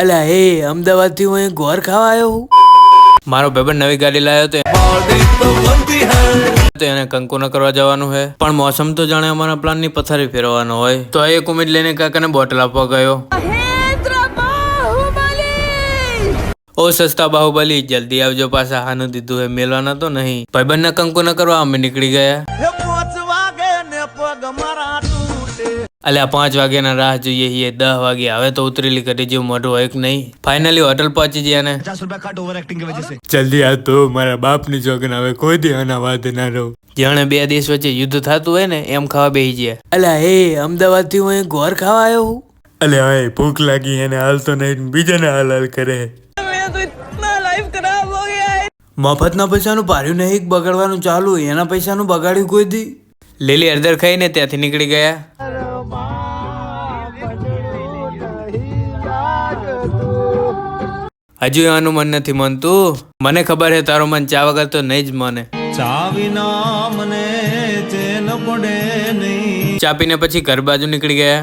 અલ્યા એ અમદાવાદ થી હું ગોર ખાવા આવ્યો હું. મારો ભાઈબંધ નવી ગાડી લાવ્યો તો એને કંકુ ન કરવા જવાનું છે, પણ મોસમ તો જાણે અમારા પ્લાન ની પથારી ફેરવાનો હોય. તો એક ઉમેદ લઈને કાકાને બોટલ આપવા ગયો. ઓ સસ્તા બાહુબલી, જલ્દી આવજો પાછા. હાનું દીધું હે, મેલવાના તો નહીં. ભાઈબંધ ના કંકુ ન કરવા અમે નીકળી ગયા. અલ્યા 5 વાગ્યાના રાહ જોઈએ છીએ, 10 વાગે. હવે તો ઉતરેલી કરી જેવું મોઢું હોય કે નહીં. ફાઇનલી હોટલ પહોંચી ગયા ને 50 रुपया कट ओवर एक्टिंग की वजह से। જલ્દી આ તો મારા બાપની જોગન હવે કોઈ દી આના વાત ના રહું. જાણે 2 દેશ વચ્ચે યુદ્ધ થતું હોય ને એમ ખાવા બેસી ગયા. અલ્યા એ અમદાવાદ થી હું ગોર ખાવા આવ્યો હું. અલ્યા એ ભૂખ લાગી એને હાલ તો નહીં, બીજાને હાલ કરે. મફતના પૈસાનું પાર્યું નહીં, બગાડવાનું ચાલુ. એના પૈસાનું બગાડ્યું કોઈ દી. લીલી હળદર ખાઈને ત્યાંથી નીકળી ગયા. હજુ એનું મન નથી માનતું. મને ખબર છે તારું મન ચા વગર તો નહીં જ મને. ચા વિના મને ચેન પડે નહીં. ચા પીને પછી ઘર બાજુ નીકળી ગયા.